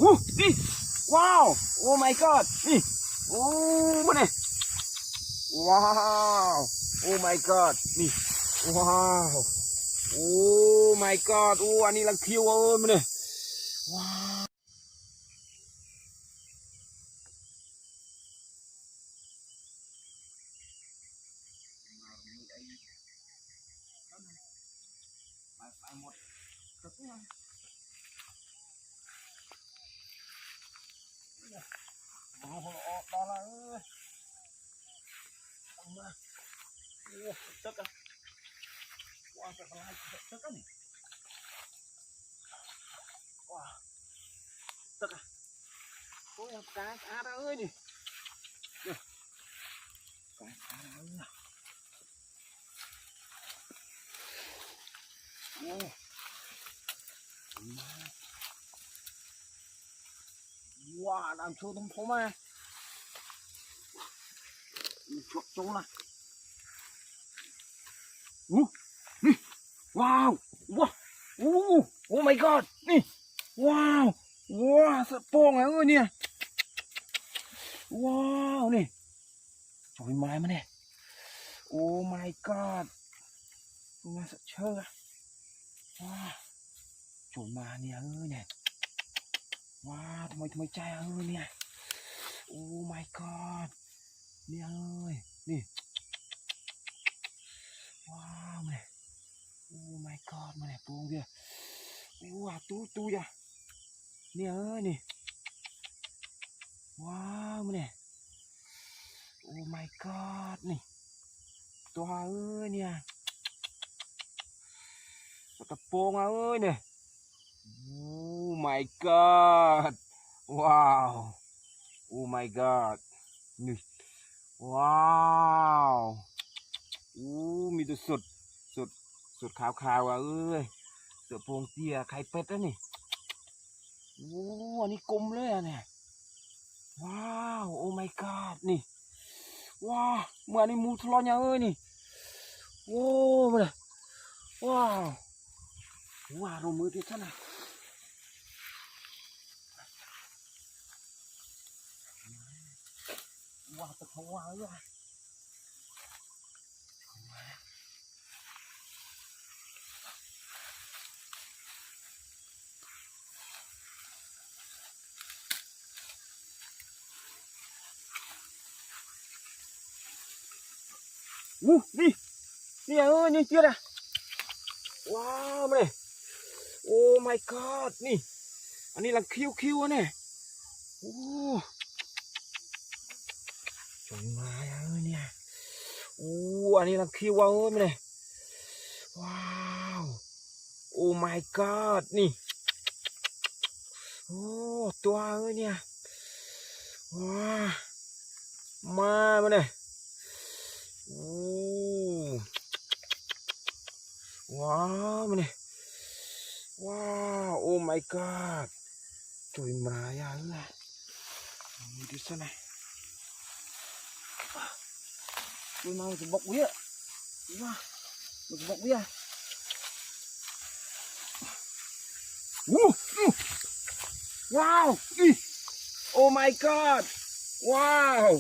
นี่ว้าวโอ้ my god นี่โอ้มาเนี่ยว้าวโอ้ my god นี่ว้าวโอ้ my god โอ้อันนี้ลังคิวมาเนี่ยว้าวไปหมดก็ตัวโอ้โหออกมาแล้วมาโอ้ตึกอ่ะว้าวจะอะไรตึกอ่ะนี่ว้าวตึกอ่ะโอ้ยกายอาเอ้ยนี่กายอาเอ้ยโอ้ว้าวน้ำชูตรงผมอ่ะชกจงละนี่ว้าวว้าวโอ้ my god นี่ว้าวว้าวสะโพงอ่ะเนี่ยว้าวนี่จอยไม้มาเนี่ยโอ้ my god มาสะเชื่อว้าวจอยมาเนี่ยเนี่ยว้าวทำไมใจเนี่ยโอ้ my god เนี่ยนี่ว้าวเนี่ยโอ้ my god มาเนี่ยปูเดียวว้าวตู้อย่าเนี่ยนี่ว้าวมาเนี่ยโอ้ my god นี่ตัวเนี่ยกระโปรงเนี่ยโอ้ my god ว้าวโอ้ my god นี่ว้าวโอ้มีแต่สุดขาวเสือโพงเตี้ยไข่เป็ดแล้วนี่โอ้อันนี้กลมเลยอ่ะเนี่ยว้าวโอ้ my god นี่ว้าวเมื่อนี้มูทะเลาะยังนี่โอ้มาเลยว้าวว้าวลงมือที่ท่านนะว้าวตะเขาว้าวเลยนี่นี่เจี๊ยดว้าวมาเลยโอ้ my god นี่อันนี้ลังคิวเนี่ยโอ้จงมาเนี่ยโอ้อันนี้ลังคิวมาเลยว้าวโอ้ my god นี่โอ้ตัวเนี่ยว้ามาเลยโอ้ว้าวมาเลยว้าวโอ้ my god จุยมาอย่างนี้มีดิฉันไหนจุยมาจะบอกเวียว้าจะบอกเวียว้าวโอ้ my god ว้าว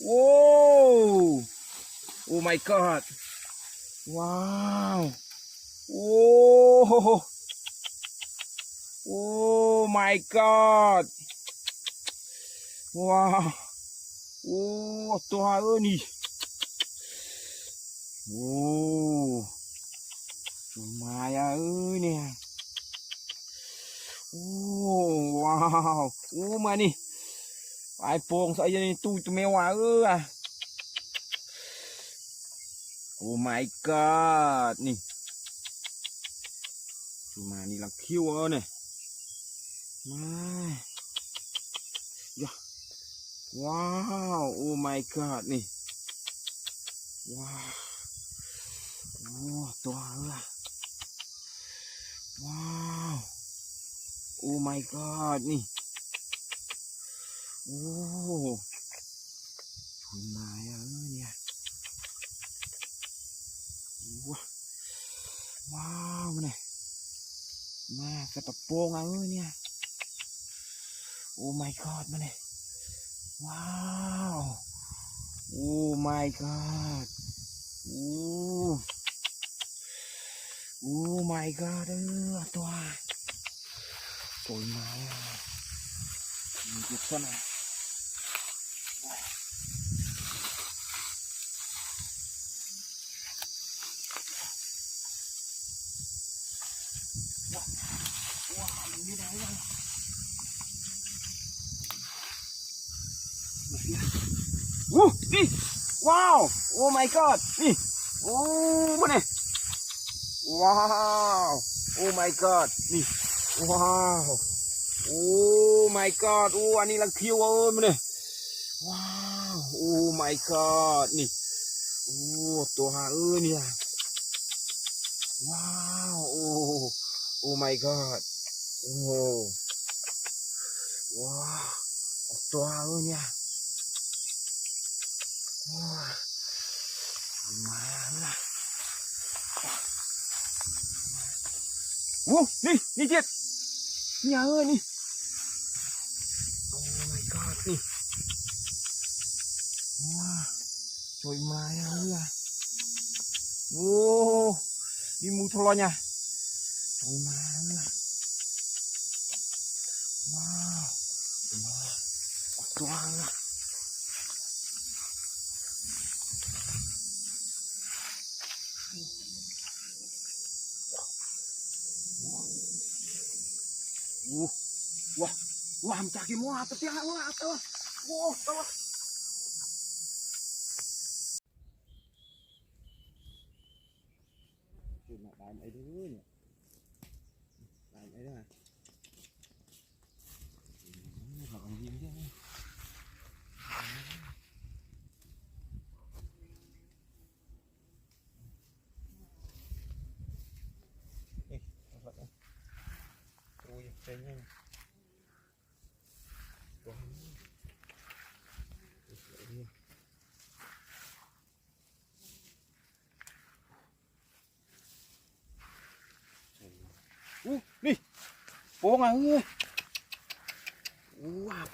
โอ้โอ้ my god ว้าวโอ้โอ้ my god ว้าวโอ้ตัวนี่โอ้ตัวมาเนี่ยโอ้ว้าวโอ้มานี่ไอ้โป่งใส่ยันตู้จะไม่ว่าโอ้ my god นี่ตัวมานี่ลังคิวเนี่ยมาว้าวโอ้ my god นี่ว้าวโอ้ตัวว้าวโอ้ my god นี่โอ้ถุนมาเนี่ยว้าวมาเนี่ยมากระตะโปงเนี่ยโ Oh my god มาเนี่ยว้าว Oh my god Oh my god ตัวสวยมากมีเยอะซะหน่อยว้าวมันไม่ได้ยังนี่ว้าว Oh my god นี่โอ้มาเนี่ยว้าว Oh my god นี่ว้าว Oh my god โอ้อันนี้ลังคิวมาเนี่ยว้าว Oh my god นี่โอ้ตัวหาเนี่ยว้าว Oh my god โอ้ว้าวตัวหาเนี่ยว้าวมาละโอ้นี่เจ็ดนี่นี่ Oh my god นี่ว้าวสวยมากเลยโอ้di mutlanya sวยมากเลยว้าวตัวละwah mencaki muat tapi wah tahu cuma dalam air dulu ni dalam air dah bakal gini dia ni ôi cái này đi buông à ơi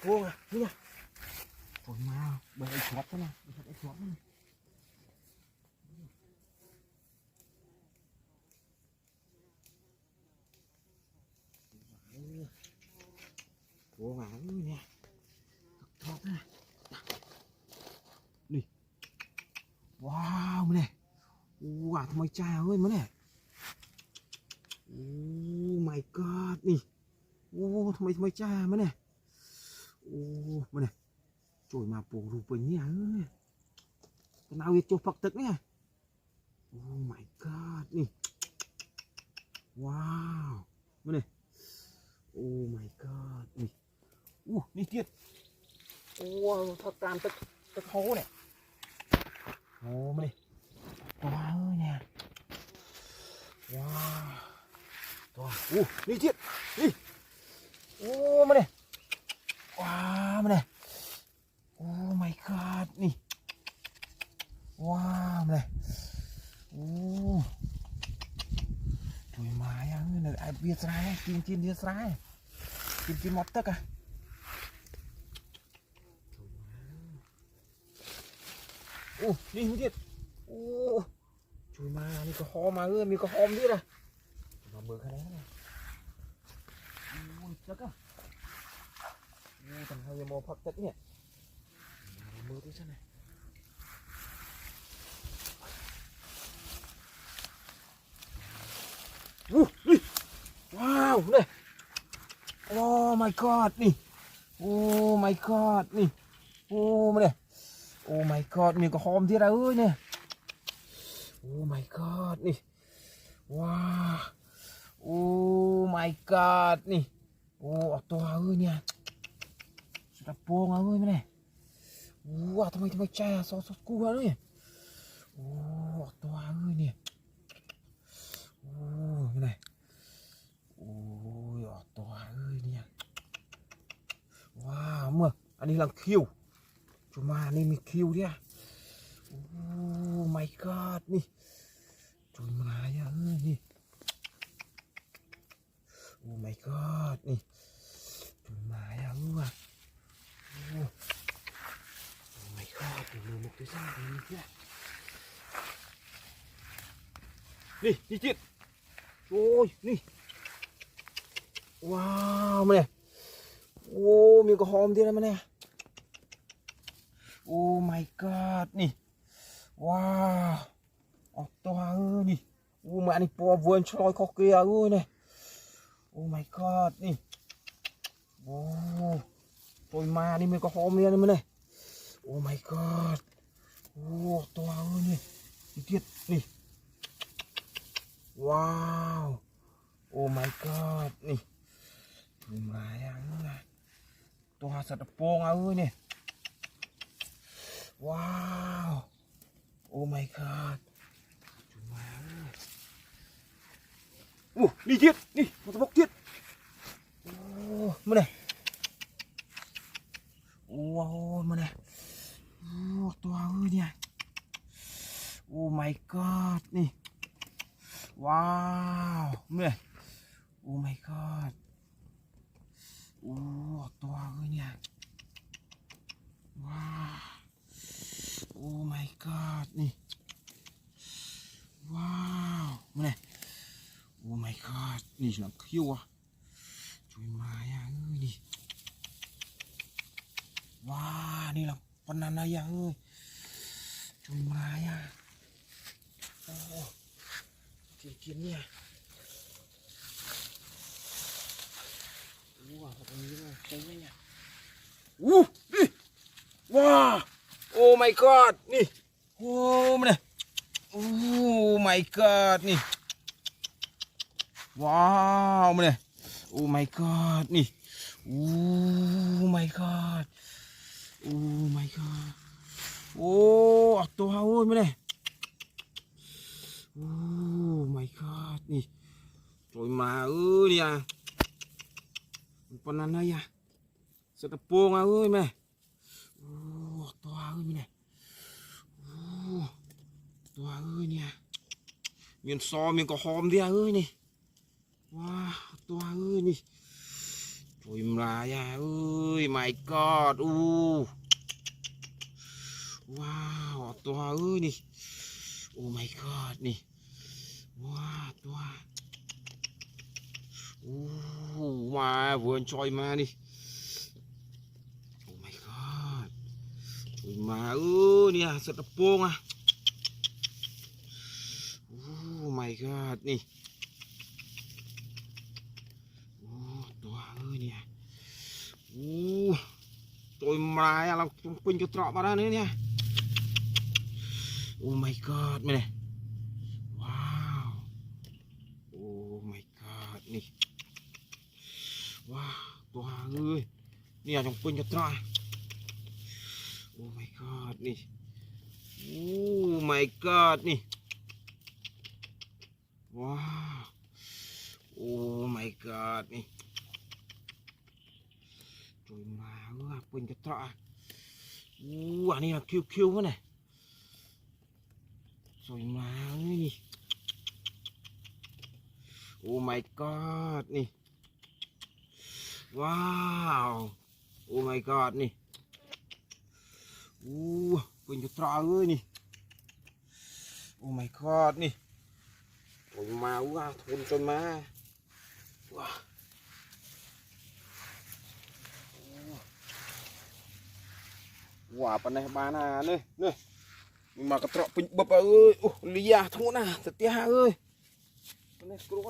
buông à đi nè buông mà bây giờ chót thế này bây giờ chót này buông à ơi nè chót thế này đi wow nàyทำไมจ้าเอ้ยมาเนี่ยOh my god นี่โอ้ทำไมจ้ามาเนี่ยโอ้มาเนี่ยช่วยมาปลูกรูปเนี่ยกันเอาไปโจปักตึกเนี่ย Oh my god นี่ว้าวมาเนี่ย Oh my god นี่นี่เตี้ยโอ้ทอดตามตึกโหเนี่ยโอ้มาเนี่ยว้าวเนี่ยว้าวตัวนี่เจี๊ยบนี่มาเนี่ยว้ามาเนี่ยโอ้ my god นี่ว้าวมาเนี่ยถุยมาอย่างนี้นะไอเบียร์สายกินเบียร์สายกินมอตเตอร์กันนี่เจี๊ยบถุยมานี่ก็หอมมามีก็หอมด้วยนะมาเบอร์ขนาดนั้นจักอ่ะทำให้ยโมพักจักเนี่ยมาเบอร์ด้วยใช่ไหมว้าวเลยโอ้ my god นี่โอ้ my god นี่โอ้มาเลยโอ้ my god มีก็หอมที่ไรเนี่ยโอ้ my god นี่ว้าOh my god นี่โอ้ตัวเนี่ยsudah pong mana wahทำไมใจซอสกูเนี่ยโอ้ตัวเนี่ยโอ้manaโอ้ตัวเนี่ยว้าวเมื่ออันนี้ลังคิวcumaนี่มีคิวdia Oh my god นี่ cuma yaนี่Oh my god นี่มาอย่างว่ะ นี่จิตโอ้ยนี่ว้าวมาเนี่ยโอ้มีกระหอมดีนะมาเนี่ยโอ้ my god นี่ว้าวออกตัวนี่โอ้มานี่ปัววนชลอยคอเกียเนี่ยโอ้ my god นี่โอ้ตัวมานี่มีกระหอมเนี่ยมาเนี่ยโอ้ my god โอ้ตัวนี่จิตนี่ว้าวโอ้ my god นี่มาอย่างนี้นะตัวสัตว์โป่งนี่ว้าวโอ้ my god มาโอ้นี่จิตนี่มาตะบกจิตโอ้มาเนี่ยโอ้มาเนี่ยโอ้ตัวเนี่ยโอ้ my god นี่ว้าวเนี่ยโอ้ my god โอ้ตัวเนี่ยว้าวโอ้ my god นี่ว้าวเนี่ยโอ้ my god นี่หลังคิ้วอ่ะช่วยมาอย่างนี่ว้านี่หลังปนันอย่างช่วยมาอย่างโอ้กินเนี่ยว้าวตรงนี้เลยใช่ไหมเนี่ยนี่ว้าโอ้ my god นี่โอ้มันเนี่ยโอ้ my god นี่ว้าวมันเนี่ยโอ้ my god นี่โอ้ my god โอ้ my god โอ้ตัวเฮามันเนี่ยโอ้ my god นี่โอยมาเนี่ยปนันนะยะสะตะโปงแม่โอ้ตัวเนี่ยโอ้ตัวเนี่ยมีนซอมีก็หอมเดียนี่ว้าตัวนี่โอยมายะmy god โอ้ว้าวตัวนี่โอ้ my god นี่ว้าตัวโอ้มาวนชอยมานี่โอ้ my god มาเนี่ยสะตะโปงโอ้ my god นี่โอ้ตัวเนี่ยโอ้ตัวมาเราปุ้งจะตรอกมาแล้วเนี่ยโอ้ my god มาเลยว้าวโอ้ my god นี่ว้าตัวเนี่ยจงปุ้งจะตรอกโอ้ my god นี่โอ้ my god นี่ว้าโอ้ my god นี่จุยมาปุ้งจะตรอกโอ้อันนี้คิวๆมั้ยเนี่ยสวยมากนี่โอ้ my god นี่ว้าวโอ้ my god นี่โอ้เป็นกระตรานี่โอ้ my god นี่สวยมากทุนจนมาว้าปนบ้านเลยมากระตรอกเป็นบบเอ้ยโอ้เลียทั้งหมดนะสเตียเอ้ยปนกลัว